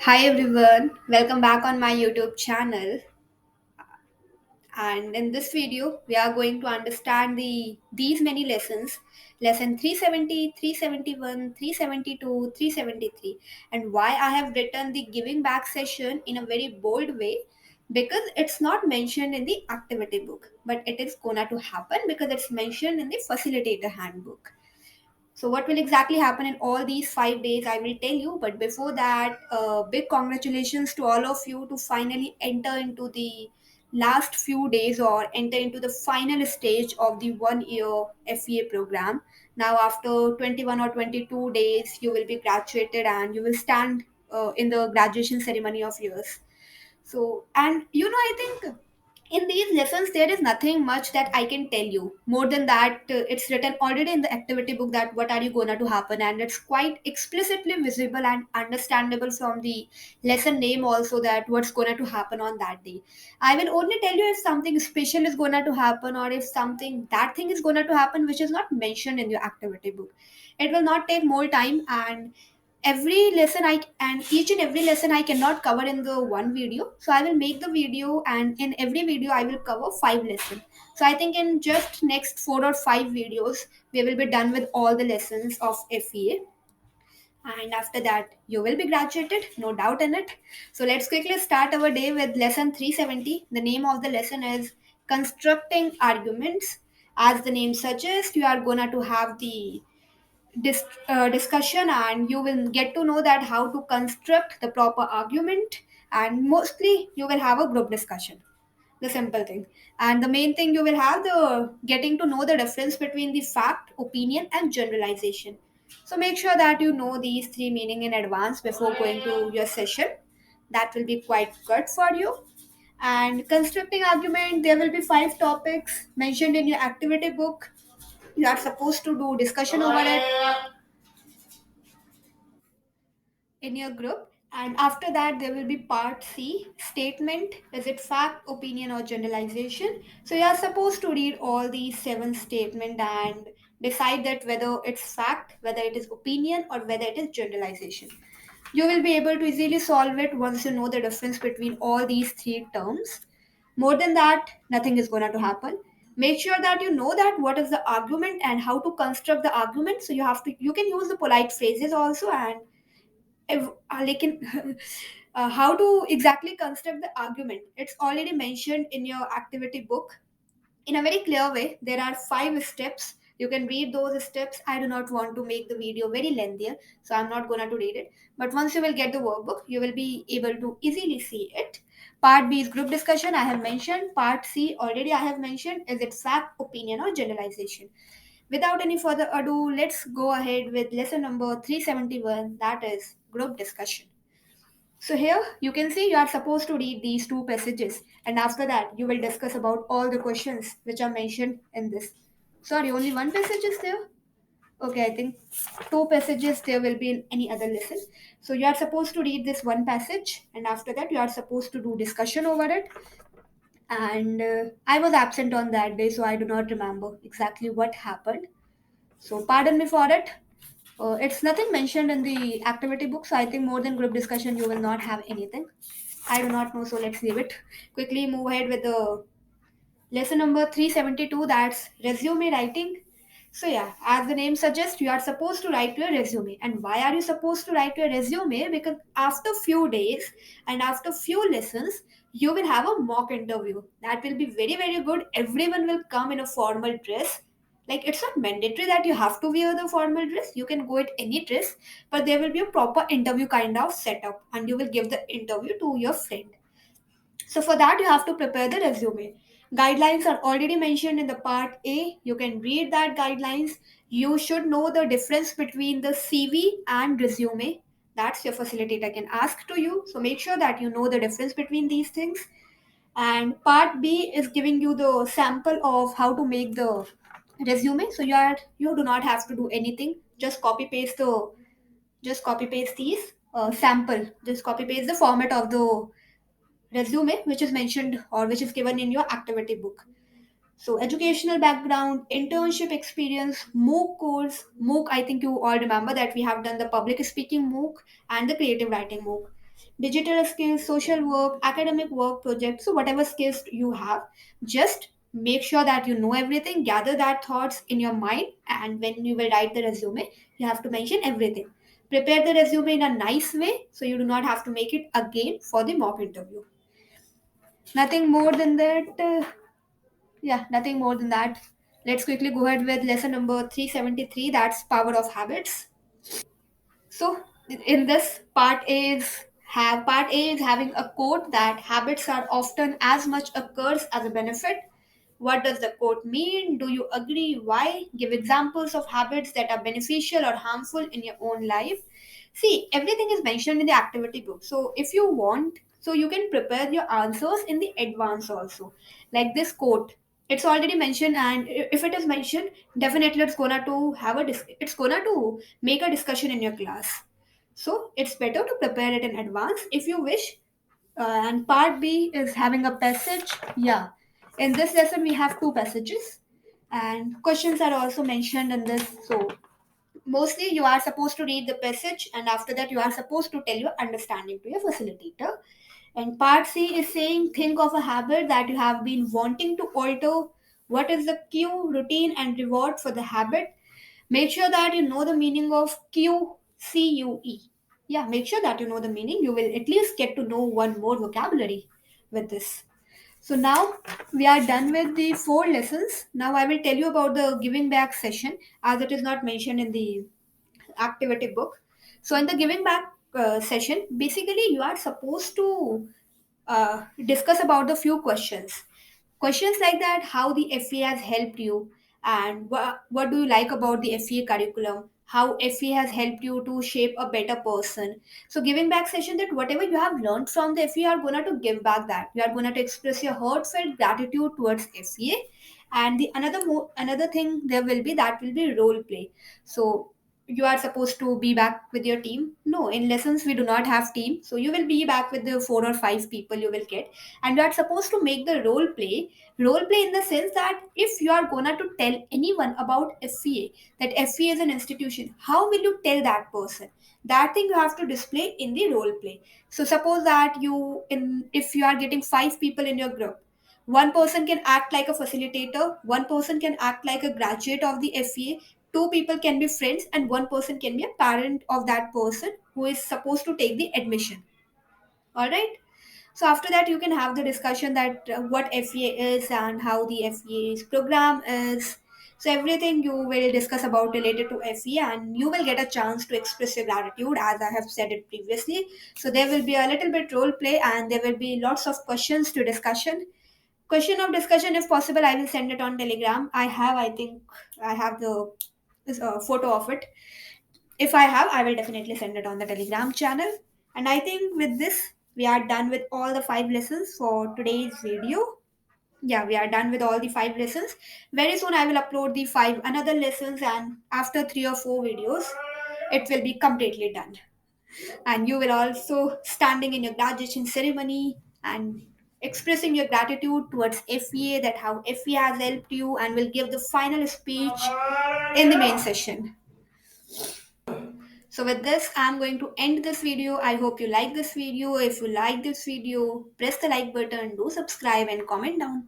Hi everyone, welcome back on my YouTube channel. And in this video, we are going to understand these many lessons, lesson 370, 371, 372, 373, and why I have written the giving back session in a very bold way because it's not mentioned in the activity book, but it is gonna to happen because it's mentioned in the facilitator handbook. So, what will exactly happen in all these 5 days, I will tell you. But before that, big congratulations to all of you to finally enter into the last few days or enter into the final stage of the 1 year FEA program. Now, after 21 or 22 days, you will be graduated and you will stand in the graduation ceremony of yours. So, and I think in these lessons there is nothing much that I can tell you more than that. It's written already in the activity book that what are you going to happen, and it's quite explicitly visible and understandable from the lesson name also that what's going to happen on that day. I will only tell you if something special is going to happen or if something that thing is going to happen which is not mentioned in your activity book. It will not take more time, and every lesson I and each and every lesson I cannot cover in the one video, so I will make the video, and in every video I will cover 5 lessons. So I think in just next 4 or 5 videos we will be done with all the lessons of FEA, and after that you will be graduated, no doubt in it. So let's quickly start our day with lesson 370. The name of the lesson is constructing arguments. As the name suggests, you are gonna to have the discussion, and you will get to know that how to construct the proper argument, and mostly you will have a group discussion, the simple thing. And the main thing, you will have the getting to know the difference between the fact, opinion and generalization. So make sure that you know these three meaning in advance before going to your session. That will be quite good for you. And constructing argument, there will be 5 topics mentioned in your activity book. You are supposed to do discussion over it in your group. And after that there will be part C, statement. Is it fact, opinion or generalization? So you are supposed to read all these 7 statement and decide that whether it's fact, whether it is opinion or whether it is generalization. You will be able to easily solve it once you know the difference between all these 3 terms. More than that, nothing is going to happen. Make sure that you know that what is the argument and how to construct the argument. So you can use the polite phrases also, and like in, how to exactly construct the argument, it's already mentioned in your activity book in a very clear way. There are 5 steps. You can read those steps. I do not want to make the video very lengthier, so I'm not going to read it. But once you will get the workbook, you will be able to easily see it. Part B is group discussion, I have mentioned. Part C already I have mentioned. Is it fact, opinion or generalization? Without any further ado, let's go ahead with lesson number 371, that is group discussion. So here you can see you are supposed to read these 2 passages, and after that you will discuss about all the questions which are mentioned in this. Sorry, only one passage is there? Okay, I think 2 passages there will be in any other lesson. So you are supposed to read this one passage, and after that you are supposed to do discussion over it. And I was absent on that day, so I do not remember exactly what happened. So pardon me for it. It's nothing mentioned in the activity book, so I think more than group discussion, you will not have anything. I do not know, so let's leave it. Quickly move ahead with the lesson number 372, that's resume writing. So, yeah, as the name suggests, you are supposed to write your resume. And why are you supposed to write your resume? Because after few days and after few lessons, you will have a mock interview. That will be very, very good. Everyone will come in a formal dress. Like, it's not mandatory that you have to wear the formal dress. You can go at any dress, but there will be a proper interview kind of setup, and you will give the interview to your friend. So for that, you have to prepare the resume. Guidelines are already mentioned in the part A. You can read that guidelines. You should know the difference between the CV and resume. That's your facilitator can ask to you. So make sure that you know the difference between these things. And part B is giving you the sample of how to make the resume. So you do not have to do anything. Just copy paste these sample. Just copy paste the format of the resume which is mentioned or which is given in your activity book. So educational background, internship experience, MOOC course. MOOC, I think you all remember that we have done the public speaking MOOC and the creative writing MOOC. digital skills, social work, academic work, projects. So whatever skills you have, just make sure that you know everything, gather that thoughts in your mind, and when you will write the resume, you have to mention everything. Prepare the resume in a nice way so you do not have to make it again for the mock interview. Nothing more than that. Yeah, nothing more than that. Let's quickly go ahead with lesson number 373, that's power of habits. So in this part A is having a quote that habits are often as much a curse as a benefit. What does the quote mean? Do you agree? Why? Give examples of habits that are beneficial or harmful in your own life. See, everything is mentioned in the activity book. So if you want, so you can prepare your answers in the advance also. Like this quote, it's already mentioned, and if it is mentioned, definitely it's gonna to make a discussion in your class. So it's better to prepare it in advance if you wish. And part B is having a passage. Yeah, in this lesson we have two passages, and questions are also mentioned in this. So mostly you are supposed to read the passage, and after that you are supposed to tell your understanding to your facilitator. And part C is saying think of a habit that you have been wanting to alter. What is the cue, routine, and reward for the habit? Make sure that you know the meaning of QCUE. Yeah, make sure that you know the meaning. You will at least get to know one more vocabulary with this. So now we are done with the four lessons. Now I will tell you about the giving back session as it is not mentioned in the activity book. So in the giving back session, basically you are supposed to discuss about the few questions. Questions like that, how the FEA has helped you, and what do you like about the FEA curriculum, how FEA has helped you to shape a better person. So giving back session, that whatever you have learned from the FEA, you are going to give back that. You are going to express your heartfelt gratitude towards FEA. And the another thing there will be, that will be role play. So you are supposed to be back with your team. No, in lessons we do not have team, so you will be back with the four or five people you will get, and you are supposed to make the role play in the sense that if you are gonna to tell anyone about FEA, that FEA is an institution, how will you tell that person? That thing you have to display in the role play. So suppose that you in if you are getting five people in your group, one person can act like a facilitator, one person can act like a graduate of the FEA, two people can be friends, and one person can be a parent of that person who is supposed to take the admission. All right. So after that, you can have the discussion that what FEA is and how the FEA's program is. So everything you will discuss about related to FEA, and you will get a chance to express your gratitude, as I have said it previously. So there will be a little bit role play, and there will be lots of questions to discussion. Question of discussion, if possible, I will send it on Telegram. I think, I have the photo of it. If I have, I will definitely send it on the Telegram channel. And I think with this, we are done with all the five lessons for today's video. Yeah, we are done with all the five lessons. Very soon, I will upload the five another lessons, and after 3 or 4 videos, it will be completely done. And you will also standing in your graduation ceremony and expressing your gratitude towards FEA, that how FEA has helped you, and will give the final speech in the main session. So with this, I'm going to end this video. I hope you like this video. If you like this video, press the like button, do subscribe and comment down.